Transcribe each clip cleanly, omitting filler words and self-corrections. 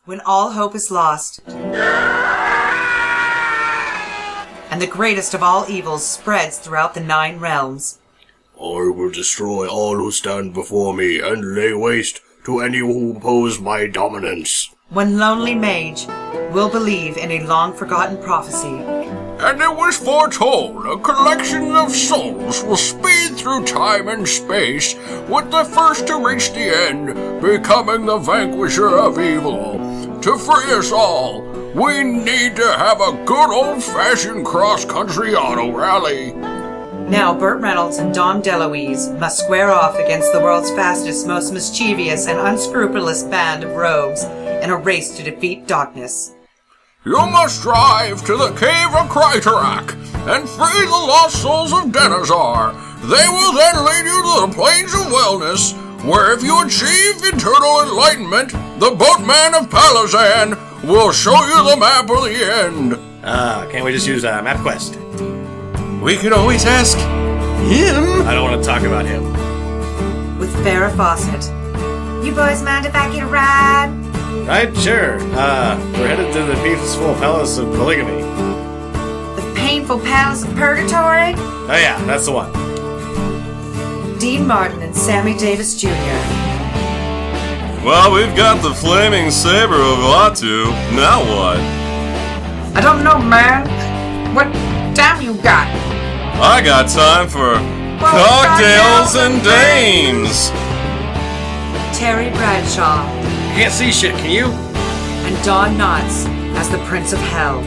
when all hope is lost, and the greatest of all evils spreads throughout the 9 realms. I will destroy all who stand before me and lay waste to any who oppose my dominance. One lonely mage will believe in a long-forgotten prophecy. And it was foretold a collection of souls will speed through time and space, with the first to reach the end, becoming the vanquisher of evil. To free us all, we need to have a good old-fashioned cross-country auto rally. Now Burt Reynolds and Dom DeLuise must square off against the world's fastest, most mischievous, and unscrupulous band of rogues in a race to defeat darkness. You must drive to the cave of Krytarak and free the lost souls of Denazar. They will then lead you to the plains of wellness, where if you achieve eternal enlightenment, the boatman of Palazan will show you the map of the end. Can't we just use MapQuest? We could always ask him. I don't want to talk about him. With Farrah Fawcett. You boys mind if I get a ride? Right, sure. We're headed to the peaceful palace of polygamy. The painful palace of purgatory? Oh yeah, that's the one. Dean Martin and Sammy Davis Jr. Well, we've got the flaming saber of Latu. Now what? I don't know, man. What time you got? I got time for cocktails and dames. Terry Bradshaw. Can't see shit, can you? And Don Knotts as the Prince of Hell.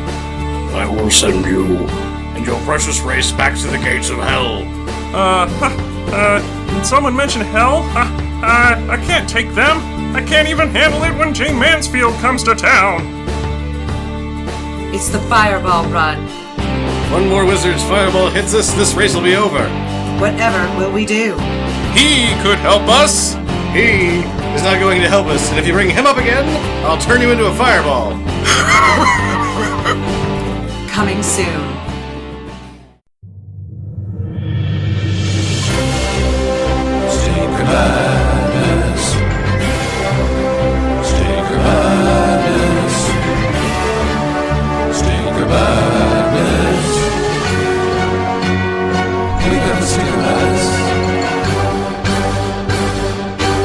I will send you and your precious race back to the gates of hell. Did someone mention hell? I can't take them. I can't even handle it when Jane Mansfield comes to town. It's the Fireball Run. One more wizard's fireball hits us, this race will be over. Whatever will we do? He could help us. He is not going to help us, and if you bring him up again, I'll turn you into a fireball. Coming soon. Stinker Madness. Stinker Madness. Stinker Madness. We got the Stinker Madness.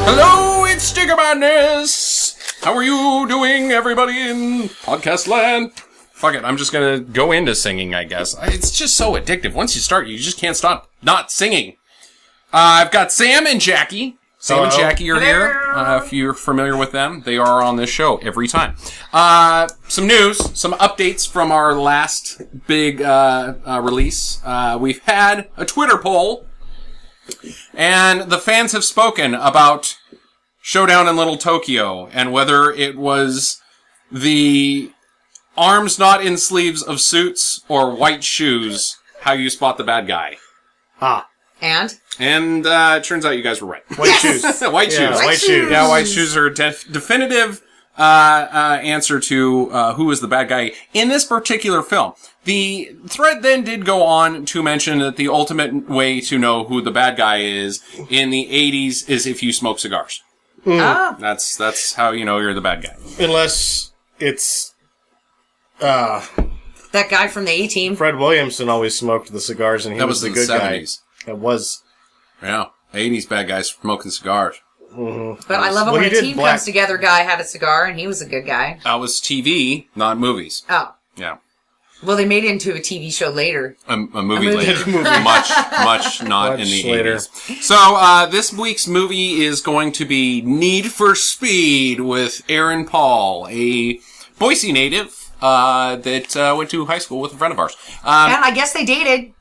Hello, it's Stinker Madness. How are you doing, everybody in podcast land? Fuck it, I'm just gonna go into singing, I guess. It's just so addictive. Once you start, you just can't stop not singing. I've got Sam and Jackie. Sam and Jackie are here. If you're familiar with them, they are on this show every time. Some news, some updates from our last big release. We've had a Twitter poll, and the fans have spoken about Showdown in Little Tokyo and whether it was the arms not in sleeves of suits or white shoes, how you spot the bad guy. And? And it turns out you guys were right. White shoes. White shoes. White shoes. Yeah, white shoes are a definitive answer to who is the bad guy in this particular film. The thread then did go on to mention that the ultimate way to know who the bad guy is in the 80s is if you smoke cigars. Oh. That's how you know you're the bad guy. Unless it's... That guy from the A-Team. Fred Williamson always smoked the cigars, and he That was the in good the guy. 70s. It was. Yeah. 80s bad guys smoking cigars. But I love it Well, when he a did team Black- comes together, guy had a cigar, and he was a good guy. That was TV, not movies. Oh. Yeah. Well, they made it into a TV show later. A movie movie. later. much not in the later. 80s. So, this week's movie is going to be Need for Speed with Aaron Paul, a Boise native that went to high school with a friend of ours. And I guess they dated.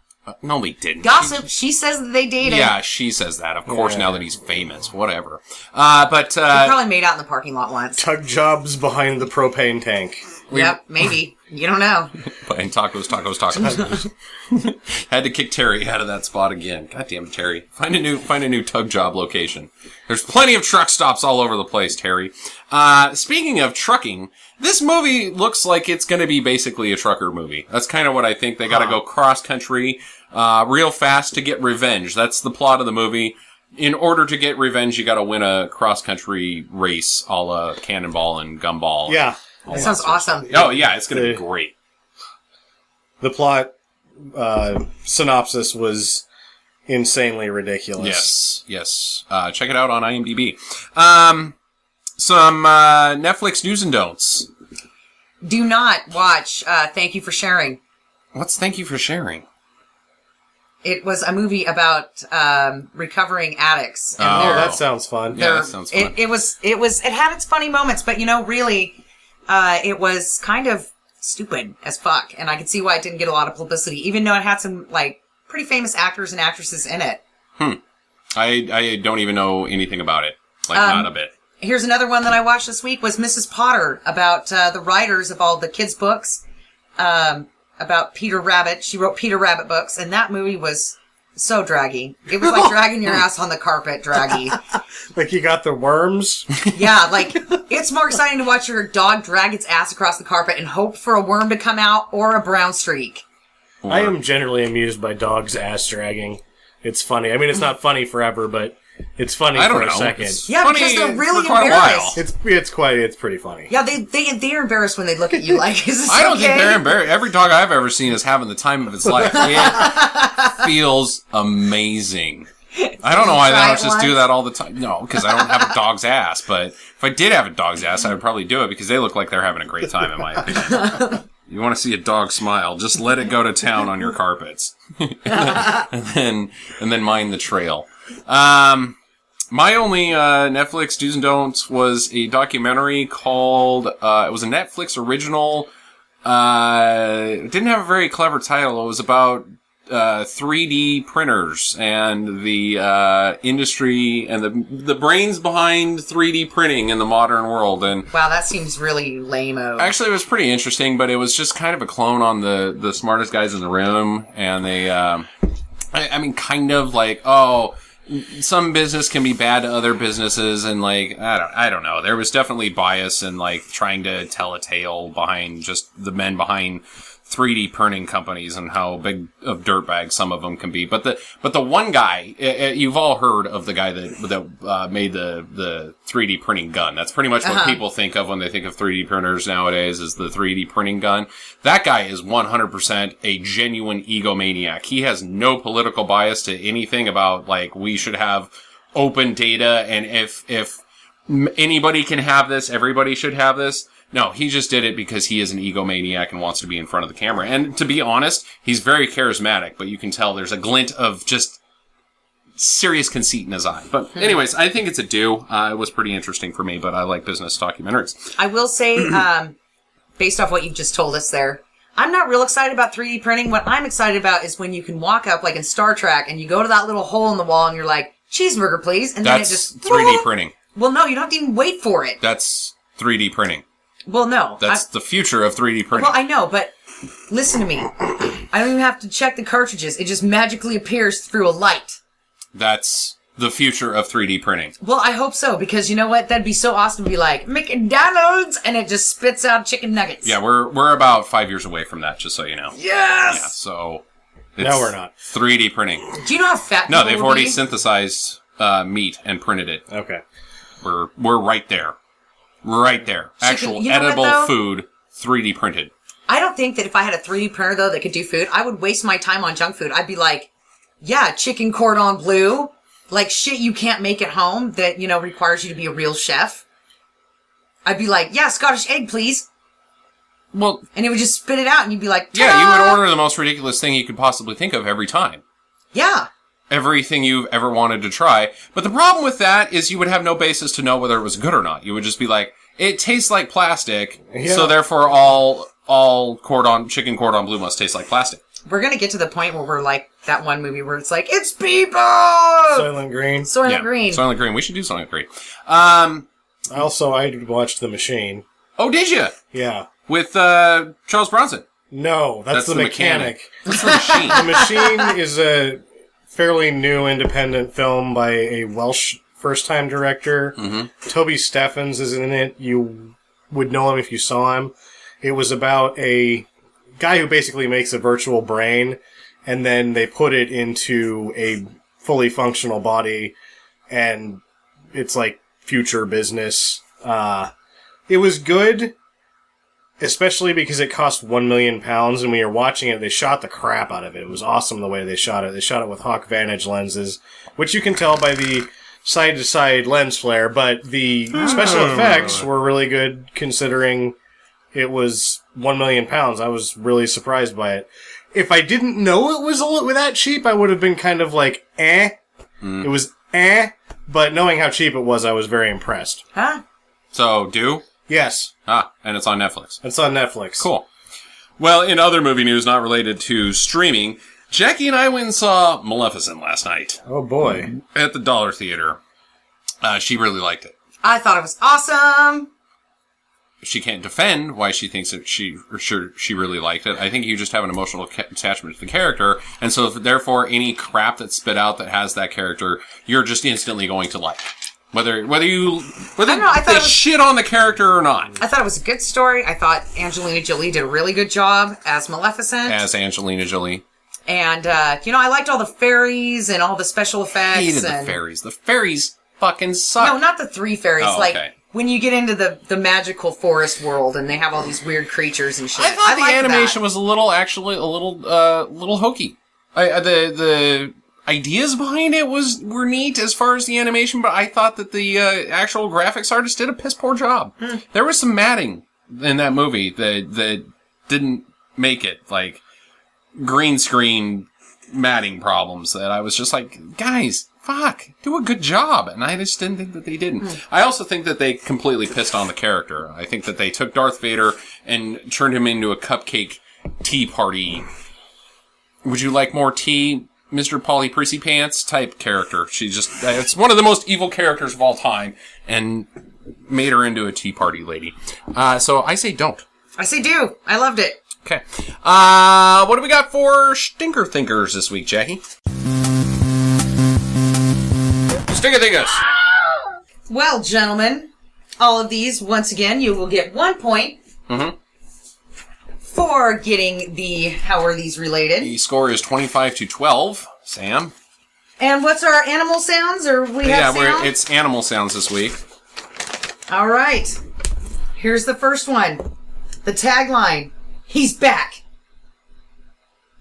No, they didn't. Gossip. She says that they dated. Yeah, she says that. Of course, now that he's famous. Whatever. But They probably made out in the parking lot once. Tug jobs behind the propane tank. Yep, maybe. You don't know. and tacos. Had to kick Terry out of that spot again. God damn it, Terry. Find a new tug job location. There's plenty of truck stops all over the place, Terry. Speaking of trucking, this movie looks like it's going to be basically a trucker movie. That's kind of what I think. They got to go cross country real fast to get revenge. That's the plot of the movie. in order to get revenge, you got to win a cross-country race, a la Cannonball and Gumball. Yeah. That sounds awesome. Oh, yeah, it's going to be great. The plot synopsis was insanely ridiculous. Yes. Check it out on IMDb. Some Netflix do's and don'ts. Do not watch Thank You for Sharing. What's Thank You for Sharing? It was a movie about recovering addicts. And Oh, that sounds fun. Yeah, that sounds fun. It had its funny moments, but really, it was kind of stupid as fuck. And I could see why it didn't get a lot of publicity, even though it had some, pretty famous actors and actresses in it. I don't even know anything about it. Not a bit. Here's another one that I watched this week was Mrs. Potter, about the writers of all the kids' books, about Peter Rabbit. She wrote Peter Rabbit books, and that movie was so draggy. It was like dragging your ass on the carpet draggy. Like you got the worms? Yeah, it's more exciting to watch your dog drag its ass across the carpet and hope for a worm to come out or a brown streak. I am generally amused by dogs ass dragging. It's funny. I mean, it's not funny forever, but it's funny for a second. Yeah, funny because they're really for quite a while. embarrassed. It's pretty funny. Yeah, they're embarrassed when they look at you like, is this I don't okay? think they're embarrassed. Every dog I've ever seen is having the time of its life. It feels amazing. I don't know why they don't just do that all the time. No, because I don't have a dog's ass. But if I did have a dog's ass, I would probably do it because they look like they're having a great time, in my opinion. You want to see a dog smile, just let it go to town on your carpets. and then mind the trail. My only Netflix do's and don'ts was a documentary called, it was a Netflix original. It didn't have a very clever title. It was about 3D printers and the industry and the brains behind 3D printing in the modern world. And Wow, that seems really lame-o. actually, it was pretty interesting, but it was just kind of a clone on the smartest guys in the room. And they, I mean, kind of like, some business can be bad to other businesses, and I don't know. There was definitely bias in trying to tell a tale behind just the men behind 3D printing companies and how big of dirtbags some of them can be. But the one guy, you've all heard of the guy that made the 3D printing gun. That's pretty much what people think of when they think of 3D printers nowadays, is the 3D printing gun. That guy is 100% a genuine egomaniac. He has no political bias to anything about we should have open data, and if anybody can have this, everybody should have this. No, he just did it because he is an egomaniac and wants to be in front of the camera. And to be honest, he's very charismatic, but you can tell there's a glint of just serious conceit in his eye. But anyways, I think it's a do. It was pretty interesting for me, but I like business documentaries. I will say, based off what you just told us there, I'm not real excited about 3D printing. What I'm excited about is when you can walk up, like in Star Trek, and you go to that little hole in the wall and you're like, cheeseburger, please. And then it just... 3D printing. Well, no, you don't have to even wait for it. That's 3D printing. Well, no. That's the future of 3D printing. Well, I know, but listen to me. I don't even have to check the cartridges. It just magically appears through a light. That's the future of 3D printing. Well, I hope so, because you know what? That'd be so awesome to be like, McDonald's, and it just spits out chicken nuggets. Yeah, we're about 5 years away from that, just so you know. Yes! Yeah, so... No, we're not. 3D printing. Do you know how fat No, people they've will already be? synthesized meat and printed it. Okay. We're right there. Right there. Actual you know what, edible though? food, 3D printed. I don't think that if I had a 3D printer, though, that could do food, I would waste my time on junk food. I'd be like, yeah, chicken cordon bleu, like shit you can't make at home that, requires you to be a real chef. I'd be like, yeah, Scottish egg, please. Well, And it would just spit it out, and you'd be like, ta-da! yeah, you would order the most ridiculous thing you could possibly think of every time. Yeah. Everything you've ever wanted to try. But the problem with that is you would have no basis to know whether it was good or not. You would just be like, it tastes like plastic, so therefore all chicken cordon bleu must taste like plastic. We're gonna get to the point where we're like that one movie where it's like, it's people! Soylent Green. Soylent Green. Soylent Green. We should do Soylent Green. Also, I watched The Machine. Oh, did you? Yeah. With Charles Bronson. No, that's the mechanic. That's the machine. The Machine is a fairly new independent film by a Welsh first-time director. Mm-hmm. Toby Steffens is in it. You would know him if you saw him. It was about a guy who basically makes a virtual brain, and then they put it into a fully functional body and it's like future business. It was good, especially because it cost £1 million, and when you're watching it, they shot the crap out of it. It was awesome the way they shot it. They shot it with Hawk Vantage lenses, which you can tell by the side-to-side lens flare, but the special effects were really good considering it was £1 million. I was really surprised by it. If I didn't know it was that cheap, I would have been kind of like, eh. It was eh, but knowing how cheap it was, I was very impressed. Huh? So, Yes, and it's on Netflix. it's on Netflix. Cool. Well, in other movie news not related to streaming, Jackie and I went and saw Maleficent last night Oh boy. at the Dollar Theater. She really liked it. I thought it was awesome. She can't defend why she thinks that she really liked it. I think you just have an emotional attachment to the character, and so therefore any crap that's spit out that has that character, you're just instantly going to like. Whether I don't know, I thought they it was- shit on the character or not. I thought it was a good story. I thought Angelina Jolie did a really good job as Maleficent. As Angelina Jolie. And, I liked all the fairies and all the special effects. Hated the and... fairies. The fairies fucking suck. No, not the 3 fairies. Oh, like, okay. when you get into the magical forest world and they have all these weird creatures and shit. I thought the liked animation that. was a little hokey. The ideas behind it were neat as far as the animation, but I thought that the actual graphics artist did a piss poor job. There was some matting in that movie that didn't make it, like green screen matting problems that I was just like, guys, fuck, do a good job. And I just didn't think that they didn't. I also think that they completely pissed on the character. I think that they took Darth Vader and turned him into a cupcake tea party. Would you like more tea, Mr. Polly Prissy Pants type character? It's one of the most evil characters of all time, and made her into a tea party lady. So I say don't. I say do. I loved it. Okay. What do we got for Stinker Thinkers this week, Jackie? Stinker Thinkers! Well, gentlemen, all of these, once again, you will get 1 point for getting how are these related. The score is 25-12. Sam? And what's our animal sounds? Or we have sound? It's animal sounds this week. All right. Here's the first one. The tagline. He's back.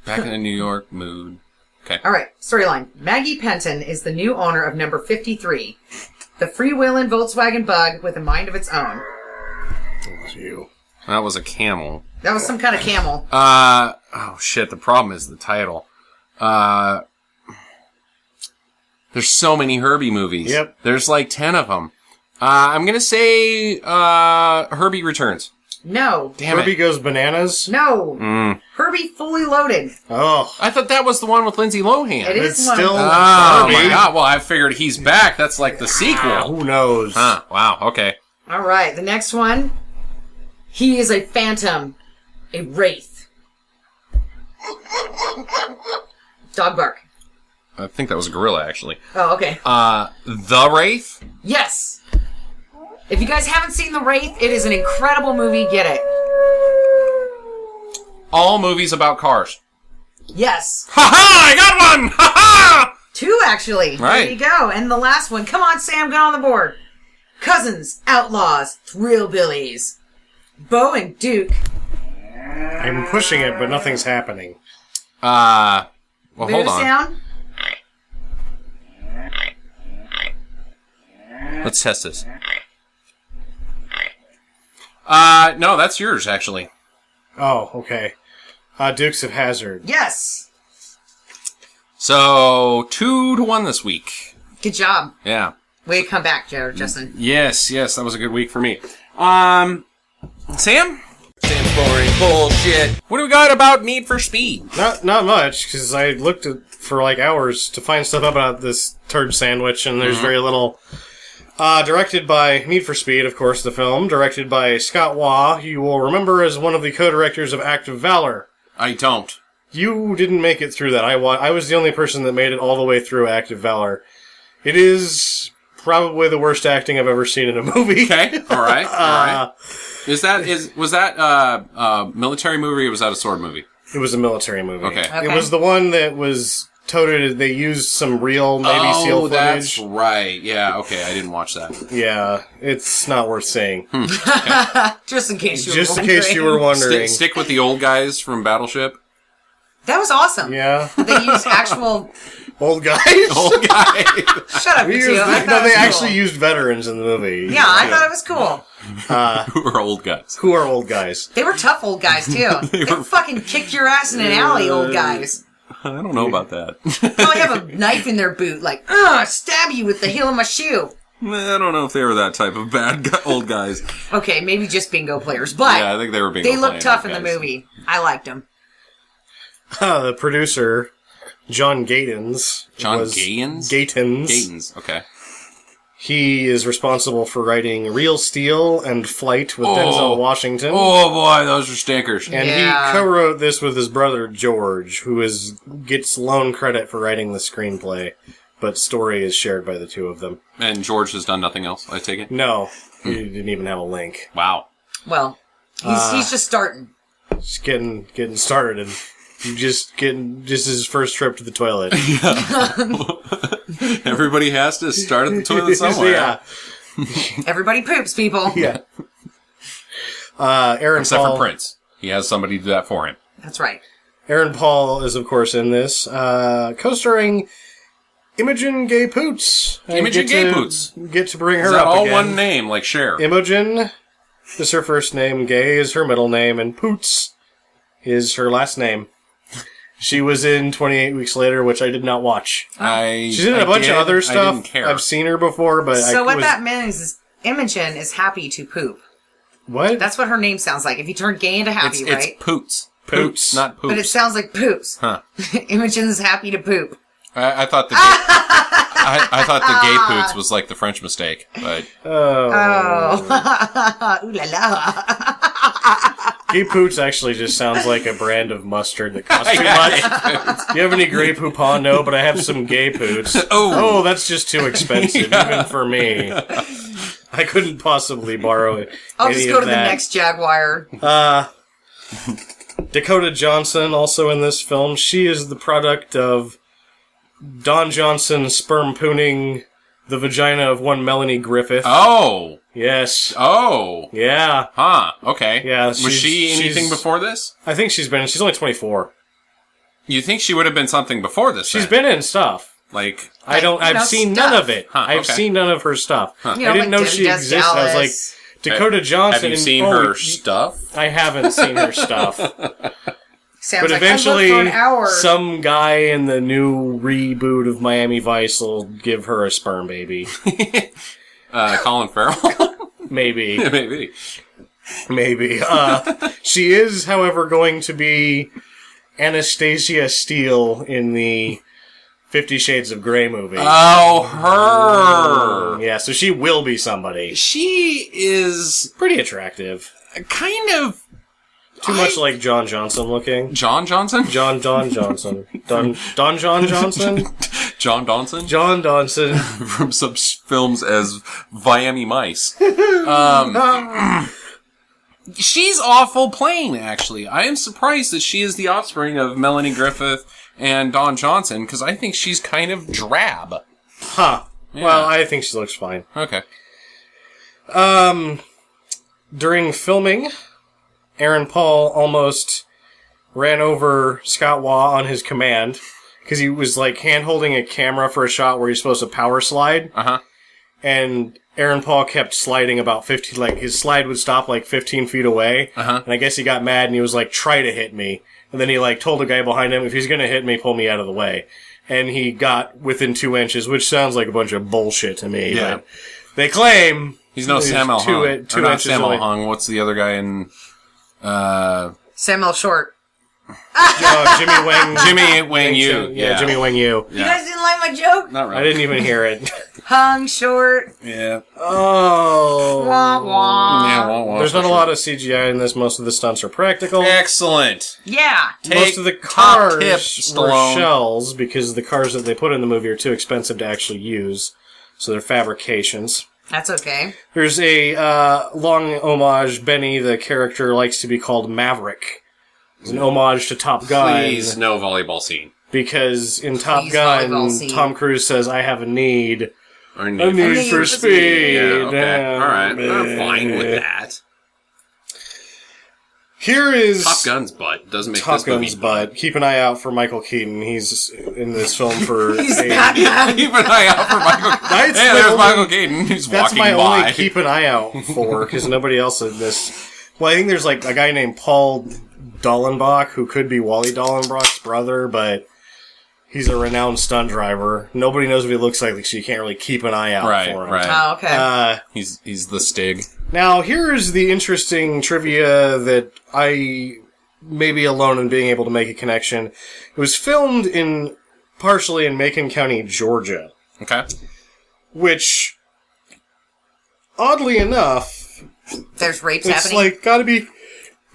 Back in the New York mood. Okay. All right. Storyline. Maggie Penton is the new owner of number 53. The freewheeling Volkswagen Bug with a mind of its own. It was you. That was a camel. That was some kind of camel. Oh shit, the problem is the title. There's so many Herbie movies. Yep. There's like 10 of them. I'm gonna say, Herbie Returns. No. Damn Herbie it. Goes Bananas? No. Herbie Fully Loaded. Oh. I thought that was the one with Lindsay Lohan. It is It's one. still Oh my Herbie. god, well I figured he's back. That's like the sequel. Who knows? Huh, wow, okay. All right. The next one. He is a phantom. A wraith. Dog bark. I think that was a gorilla, actually. Oh, okay. The Wraith? Yes. If you guys haven't seen The Wraith, it is an incredible movie. Get it. All movies about cars. Yes. Ha-ha! I got one! Ha-ha! 2, actually. Right. There you go. And the last one. Come on, Sam, get on the board. Cousins, Outlaws, Thrillbillies. Bo and Duke. I'm pushing it, but nothing's happening. Well, Boo hold on. sound. Let's test this. No, that's yours, actually. Oh, okay. Dukes of Hazzard. Yes. So, 2-1 this week. Good job. Yeah. Way to come back, Justin. Yes, that was a good week for me. Sam? Sam's boring bullshit. What do we got about Need for Speed? Not much, because I looked for like hours to find stuff about this turd sandwich, and there's very little. Directed by Need for Speed, of course, the film. Directed by Scott Waugh, you will remember as one of the co-directors of Act of Valor. I don't. You didn't make it through that. I was the only person that made it all the way through Act of Valor. It is probably the worst acting I've ever seen in a movie. Okay, alright. Was that a military movie or was that a sword movie? It was a military movie. Okay. It was the one that was They used some real Navy SEAL footage. That's right. Yeah, okay, I didn't watch that. Yeah, it's not worth saying. Just in case you were Just in wondering. case you were wondering. Stick with the old guys from Battleship. That was awesome. Yeah. They used actual... Old guys? Old guys. Shut up, you two. I thought it was they cool. actually used veterans in the movie. Yeah, I thought it was cool. Who are old guys? Who are old guys? They were tough old guys, too. They fucking kick your ass in an alley, old guys. I don't know about that. Probably have a knife in their boot, like, stab you with the heel of my shoe. I don't know if they were that type of old guys. Okay, maybe just bingo players, but Yeah, I think they were bingo they looked playing tough old in the guys. movie. I liked them. The producer, John Gatins. Gatins? Okay. He is responsible for writing Real Steel and Flight with Denzel Washington. Oh boy, those are stinkers. And Yeah. he co-wrote this with his brother George, who gets lone credit for writing the screenplay, but story is shared by the two of them. And George has done nothing else, I take it? No, he didn't even have a link. Wow. Well, he's just starting. Just getting started, and just his first trip to the toilet. Everybody has to start at the toilet somewhere. Yeah, Everybody poops, people. yeah. Aaron Except Paul. for Prince. He has somebody do that for him. That's right. Aaron Paul is, of course, in this, co-starring Imogen Gay Poots. I Imogen get Gay to- Poots. Get to bring her Is that up all again. one name, like Cher? Imogen is her first name, Gay is her middle name, and Poots is her last name. She was in 28 Weeks Later, which I did not watch. She's in a bunch of other I stuff. didn't care. I've seen her before, but So what was, that means is Imogen is happy to poop. What? That's what her name sounds like. If you turn gay into happy, It's right? Poots. Poots. Not Poops. But it sounds like poops. Huh. Imogen's happy to poop. I thought the gay, I thought the gay Poots was like the French mistake, but Oh. Ooh la la. Gay Poots actually just sounds like a brand of mustard that costs too much. You have any Grey Poupon? No, but I have some Gay Poots. Oh, that's just too expensive, even for me. I couldn't possibly borrow it. I'll just go to the next Jaguar. Dakota Johnson, also in this film. She is the product of Don Johnson sperm-pooning the vagina of one Melanie Griffith. oh, Yes. Yeah. huh, okay. Yeah, was she anything she's- before this? I think she's only 24. You think she would have been something before this? She's then? been in stuff. like I've seen stuff. none of it. Huh, I've okay. seen none of her stuff. You I know, didn't like know she Des existed. I was like, Dallas. Dakota Johnson. have you seen and- her oh, stuff? I haven't seen her stuff. Sounds But like eventually, I looked for an hour. some guy in the new reboot of Miami Vice will give her a sperm baby. Colin Farrell? Maybe. Maybe. Maybe. She is, however, going to be Anastasia Steele in the 50 Shades of Grey movie. Oh, her! Yeah, so she will be somebody. She is Pretty attractive. kind of... Too much like John Johnson looking. John Johnson? John Johnson. Don John Johnson? John Donson? John Johnson. From some films as Miami Mice. She's awful plain, actually. I am surprised that she is the offspring of Melanie Griffith and Don Johnson, because I think she's kind of drab. Huh. Yeah. Well, I think she looks fine. Okay. During filming, Aaron Paul almost ran over Scott Waugh on his command because he was like hand-holding a camera for a shot where he's supposed to power slide. Uh-huh. And Aaron Paul kept sliding about 15, like his slide would stop like 15 feet away. Uh-huh. And I guess he got mad and he was like, try to hit me. And then he like told the guy behind him, if he's going to hit me, pull me out of the way. And he got within 2 inches, which sounds like a bunch of bullshit to me. Yeah. But they claim He's no Sammo two Hung. two Or not inches Sammo away. Hung. What's the other guy in... Samuel Short. Jimmy Wang. Jimmy Wang Yu. Yeah, Jimmy Wang Yu. You guys didn't like my joke? Not I right. didn't even hear it. Hung Short. Yeah. Oh. Wah, wah. Yeah, well, There's not a lot of CGI in this. Most of the stunts are practical. Excellent. Yeah. Most of the top cars tip, were Stallone. shells because the cars that they put in the movie are too expensive to actually use. So they're fabrications. That's okay. There's a long homage. Benny, the character, likes to be called Maverick. It's an homage to Top Gun. Please, no volleyball scene. because in Top Please, volleyball Gun, scene. Tom Cruise says, "I have a need." Or A need. need for speed. Yeah, okay. All right. Yeah. I'm fine with that. Here is Top Gun's butt doesn't make Top this movie Gun's butt. Keep an eye out for Michael Keaton. He's in this film for. He's a- Batman. Keep an eye out for Michael. That's Hey, my there's only- Michael Keaton who's That's walking my by. only keep an eye out for, because nobody else in this. Well, I think there's like a guy named Paul Dallenbach who could be Wally Dallenbach's brother, but he's a renowned stunt driver. Nobody knows what he looks like, so you can't really keep an eye out for him. Right. Oh, okay. He's the Stig. Now, here's the interesting trivia that I may be alone in being able to make a connection. It was filmed partially in Macon County, Georgia, Okay. which, oddly enough, There's rapes it's happening. like gotta be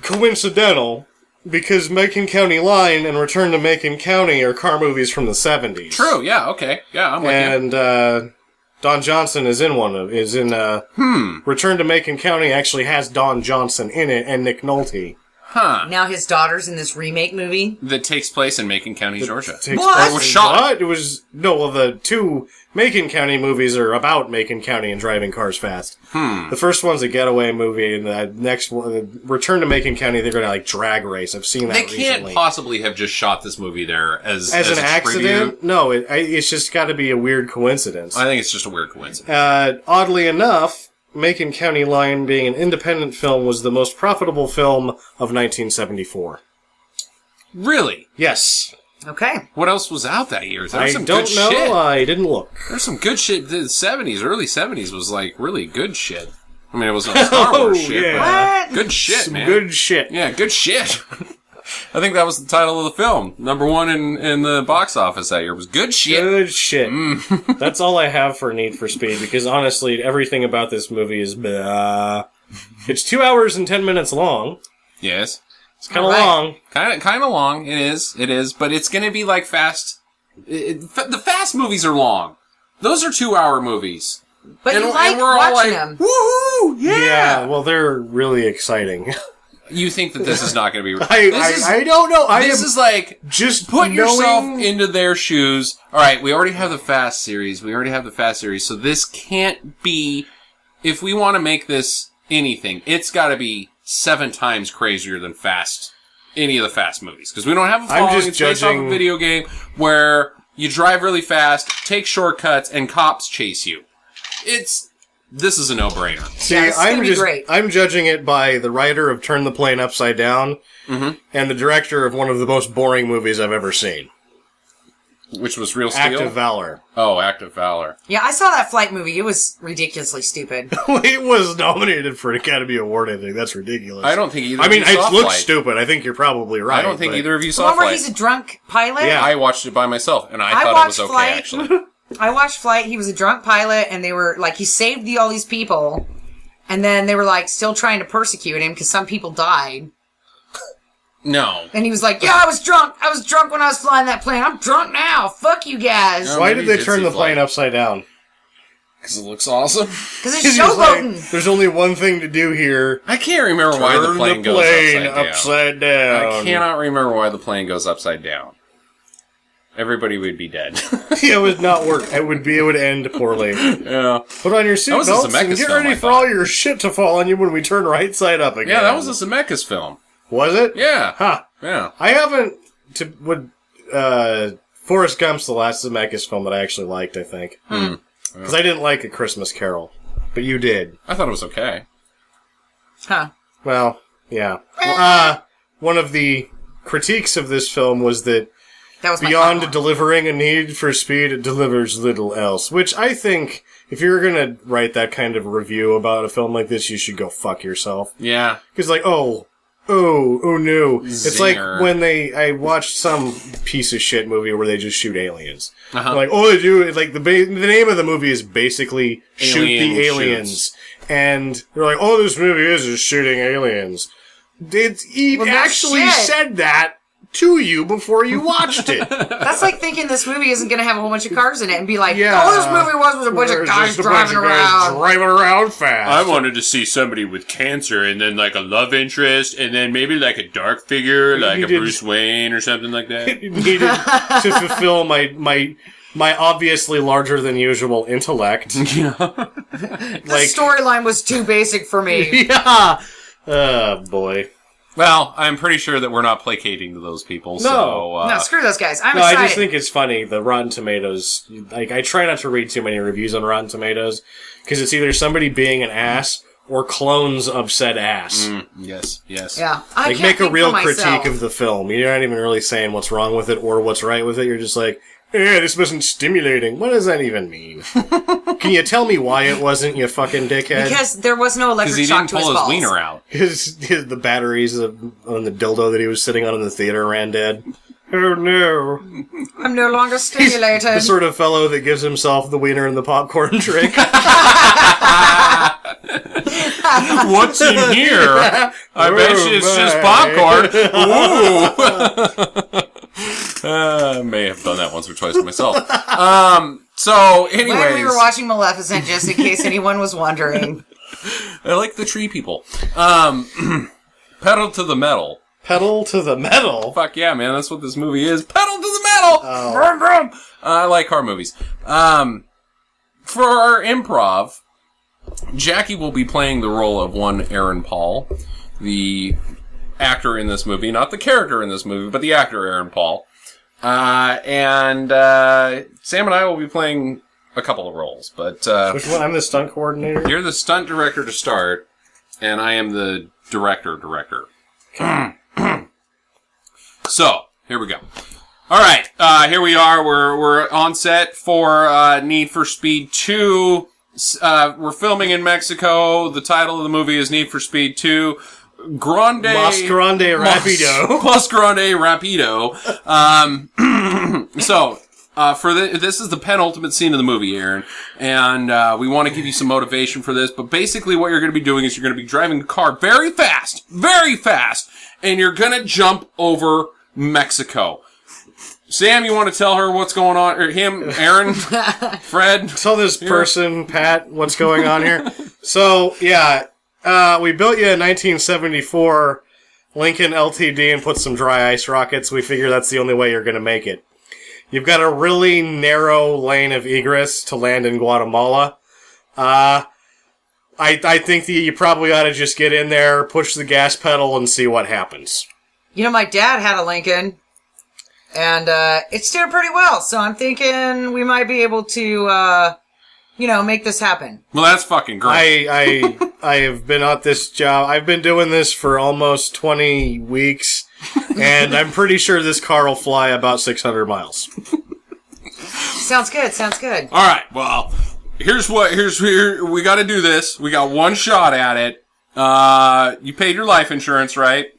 coincidental, because Macon County Line and Return to Macon County are car movies from the 70s. True. Yeah. Okay. Yeah. I'm with you. And Don Johnson is in Return to Macon County actually has Don Johnson in it and Nick Nolte. Huh. Now his daughter's in this remake movie. That takes place in Macon County, Georgia. Takes What? place It was in- shot. What? It was the two Macon County movies are about Macon County and driving cars fast. The first one's a getaway movie, and the next one, Return to Macon County, they're gonna like drag race. I've seen that They recently. can't possibly have just shot this movie there as As an a accident? tribute. No, it's just got to be a weird coincidence. I think it's just a weird coincidence. Oddly enough, Macon County Line, being an independent film, was the most profitable film of 1974. Really? Yes. Okay. What else was out that year? There I was some don't good know. shit. I didn't look. There's some good shit. The 70s, early 70s was like really good shit. I mean, it was not Star Wars shit, yeah. but good shit, Some man. good shit. Yeah, good shit. I think that was the title of the film. Number one in the box office that year was good shit. Good shit. That's all I have for Need for Speed, because honestly, everything about this movie is blah. It's 2 hours and 10 minutes long. Yes. It's kind of All right. long. Kind of long. It is, but it's gonna be like fast. The fast movies are long. Those are 2 hour movies. But you like we're all watching like, them. woohoo! Yeah, well, they're really exciting. You think that this is not going to be? I don't know. This is like just put yourself knowing- into their shoes. All right, we already have the Fast series. So this can't be. If we want to make this anything, it's got to be 7 times crazier than Fast. Any of the Fast movies, because we don't have a following. just It's based off judging- a video game where you drive really fast, take shortcuts, and cops chase you. This is a no-brainer. See, Yeah, it's gonna be great. I'm judging it by the writer of Turn the Plane Upside Down and the director of one of the most boring movies I've ever seen, Which was Real Act Steel? of Valor. Oh, Act of Valor. Yeah, I saw that flight movie. It was ridiculously stupid. It was nominated for an Academy Award, I think. That's ridiculous. I don't think either I mean, of you saw it looks Flight. stupid. I think you're probably right. I don't think but- either of you The saw one where Flight. he's a drunk pilot? Yeah. I watched it by myself, and I I thought it was watched okay, Flight. actually. I watched Flight. He was a drunk pilot, and they were like, he saved all these people, and then they were like still trying to persecute him because some people died. No. And he was like, "Yeah, I was drunk. I was drunk when I was flying that plane. I'm drunk now. Fuck you guys." No. Why Maybe did they you turn did the see plane Flight. upside down? Because it looks awesome. Because it's He was like, showboating. there's only one thing to do here. I can't remember why the Turn plane the goes plane upside down. down. I cannot remember why the plane goes upside down. Everybody would be dead. It would not work. It would end poorly. Yeah. Put on your was a seatbelts and Zemeckis get film, ready I for thought. all your shit to fall on you when we turn right side up again. Yeah, that was a Zemeckis film. Was it? Yeah. Huh. Yeah. I haven't. Forrest Gump's the last Zemeckis film that I actually liked, I think. Because I didn't like A Christmas Carol. But you did. I thought it was okay. Huh. Well, yeah. One of the critiques of this film was that That was my beyond front one. delivering a need for speed, it delivers little else. Which I think, if you're gonna write that kind of review about a film like this, you should go fuck yourself. Yeah. Because, like, oh no. It's like Zinger. when I watched some piece of shit movie where they just shoot aliens. Uh-huh. Like, all they do is, like, the name of the movie is basically Shoot the Alien Aliens. shoots. And they're like, all this movie is shooting aliens. He Well, no actually shit. said that to you before you watched it. That's like thinking this movie isn't going to have a whole bunch of cars in it and be like, Yeah. all this movie was a bunch of guys driving around. Driving around fast. I wanted to see somebody with cancer and then like a love interest and then maybe like a dark figure like a Bruce Wayne or something like that. Needed to fulfill my obviously larger than usual intellect. The storyline was too basic for me. Yeah. Oh, boy. Well, I'm pretty sure that we're not placating to those people. No, screw those guys. I'm No, excited. I just think it's funny. The Rotten Tomatoes, like, I try not to read too many reviews on Rotten Tomatoes because it's either somebody being an ass or clones of said ass. Yes. Yeah. I Like, can't make a think real for myself. critique of the film. You're not even really saying what's wrong with it or what's right with it. You're just like, this wasn't stimulating. What does that even mean? Can you tell me why it wasn't, you fucking dickhead? Because there was no Because electric he shock didn't to his pull his balls. wiener out. The batteries on the dildo that he was sitting on in the theater ran dead. Oh no. I'm no longer stimulated. The sort of fellow that gives himself the wiener and the popcorn trick. What's in here? I bet you it's just popcorn. Ooh. I may have done that once or twice to myself. So, anyways. When we were watching Maleficent, just in case anyone was wondering. I like the tree people. Pedal to the metal. Pedal to the metal? Fuck yeah, man. That's what this movie is. Pedal to the metal! Vroom, vroom. I like car movies. For our improv, Jackie will be playing the role of one Aaron Paul, the actor in this movie, not the character in this movie, but the actor Aaron Paul. And Sam and I will be playing a couple of roles, but Which one? I'm the stunt coordinator? you're the stunt director to start, and I am the director. So, here we go. All right, here we are. We're on set for Need for Speed 2. We're filming in Mexico. The title of the movie is Need for Speed 2. Mas Grande Rapido. Mas Grande Rapido. So, this is the penultimate scene of the movie, Aaron, and we want to give you some motivation for this. But basically, what you're going to be doing is you're going to be driving the car very fast, and you're going to jump over Mexico. Sam, you want to tell her what's going on? Or him, Aaron, Fred? Tell this person, Pat, what's going on here. So, yeah, we built you a 1974 Lincoln LTD and put some dry ice rockets. We figure that's the only way you're going to make it. You've got a really narrow lane of egress to land in Guatemala. I think that you probably ought to just get in there, push the gas pedal, and see what happens. You know, my dad had a Lincoln, and it steered pretty well, so I'm thinking we might be able to, make this happen. Well, that's fucking great. I have been at this job. I've been doing this for almost 20 weeks, and I'm pretty sure this car will fly about 600 miles. Sounds good. All right, well, here's we got to do this. We got one shot at it. You paid your life insurance, right?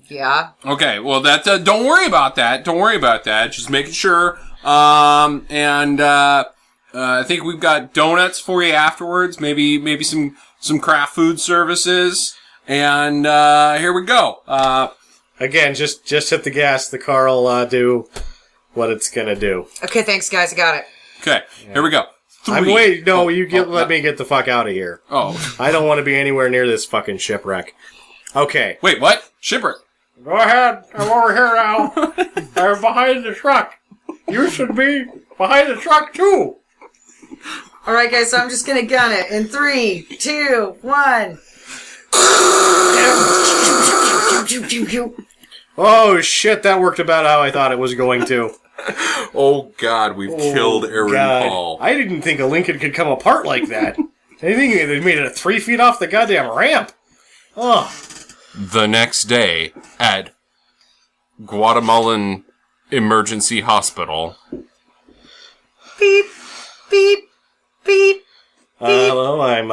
Yeah. Okay, well, that don't worry about that. Just making sure. I think we've got donuts for you afterwards. Maybe some craft food services. And here we go. Again, just hit the gas. The car will do what it's gonna do. Okay, thanks, guys. I got it. Okay, Here we go. Let me get the fuck out of here. Oh, I don't want to be anywhere near this fucking shipwreck. Okay. wait, what? Shipwreck. Go ahead. I'm over here now. I'm behind the truck. You should be behind the truck, too. All right, guys, so I'm just going to gun it in 3, 2, 1. Oh, shit, that worked about how I thought it was going to. Oh, God, we've killed Aaron Paul. I didn't think a Lincoln could come apart like that. I think they made it 3 feet off the goddamn ramp. Oh. The next day at Guatemalan Emergency Hospital. Beep, beep, beep. Hello, I'm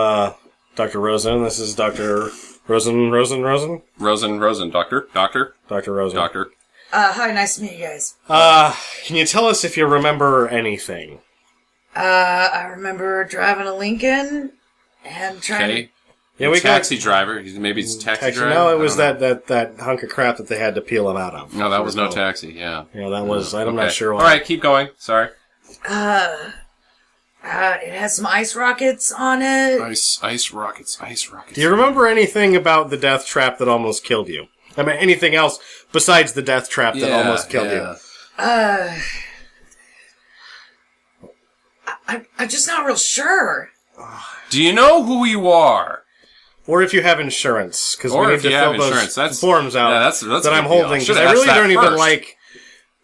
Dr. Rosen. This is Dr. Rosen. Rosen, doctor. Dr. Rosen. Doctor. Hi, nice to meet you guys. Can you tell us if you remember anything? I remember driving a Lincoln and trying Okay. Yeah, we taxi driver. Maybe it's a taxi driver. No, it was I don't know. that hunk of crap that they had to peel him out of. No, that was no taxi. Yeah. Yeah, that was. I'm Okay. not sure why. All right, keep going. Sorry. It has some ice rockets on it. Ice rockets. Do you remember anything about the death trap that almost killed you? I mean, anything else besides the death trap that almost killed you? I'm just not real sure. Do you know who you are? Or if you have insurance, because we Or need if to you have fill those insurance, that's- forms out yeah, that's a that good I'm deal. holding. Should've Because I asked really that don't even first.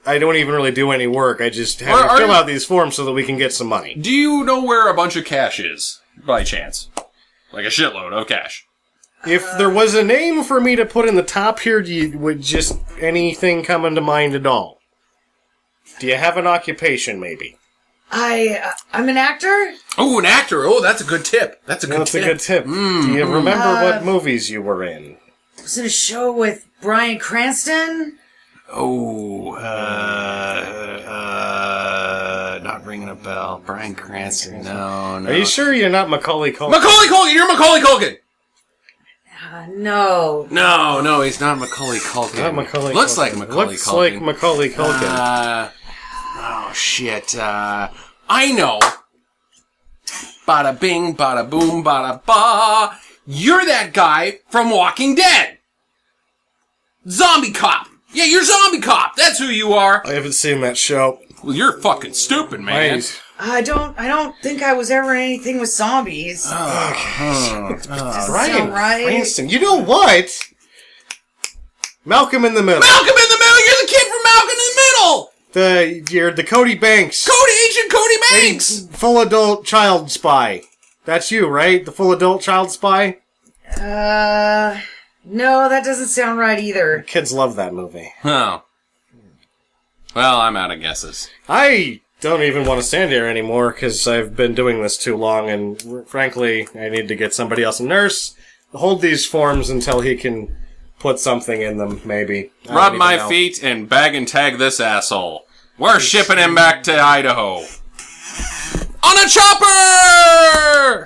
I don't even really do any work. I just have Are to fill you- out these forms so that we can get some money. Do you know where a bunch of cash is, by chance? Like a shitload of cash. If there was a name for me to put in the top here, would just anything come into mind at all? Do you have an occupation, maybe? I'm an actor. Oh, an actor. Oh, that's a good tip. That's a good tip. A good tip. Do you remember what movies you were in? I was in a show with Bryan Cranston. Oh, not ringing a bell. Bryan Cranston. No. Are you sure you're not Macaulay Culkin? Macaulay Culkin! You're Macaulay Culkin! No. No, he's not Macaulay Culkin. Not Macaulay Looks Culkin. like Macaulay Looks Culkin. like Macaulay Culkin. Oh, shit. I know. Bada bing, bada boom, bada ba. You're that guy from Walking Dead. Zombie Cop. Yeah, you're Zombie Cop. That's who you are. I haven't seen that show. Well, you're fucking stupid, man. Nice. I don't think I was ever in anything with zombies. Bryan sound right? Cranston. You know what? Malcolm in the Middle. Malcolm in the Middle. You're the kid from Malcolm in the Middle. You're the Cody Banks. Agent Cody Banks. Full adult child spy. That's you, right? The full adult child spy? No, that doesn't sound right either. Kids love that movie. Oh. Well, I'm out of guesses. I don't even want to stand here anymore because I've been doing this too long, and frankly, I need to get somebody else, a nurse, hold these forms until he can put something in them, maybe. I don't Rub even my know. feet and bag and tag this asshole. We're shipping him back to Idaho. On a chopper!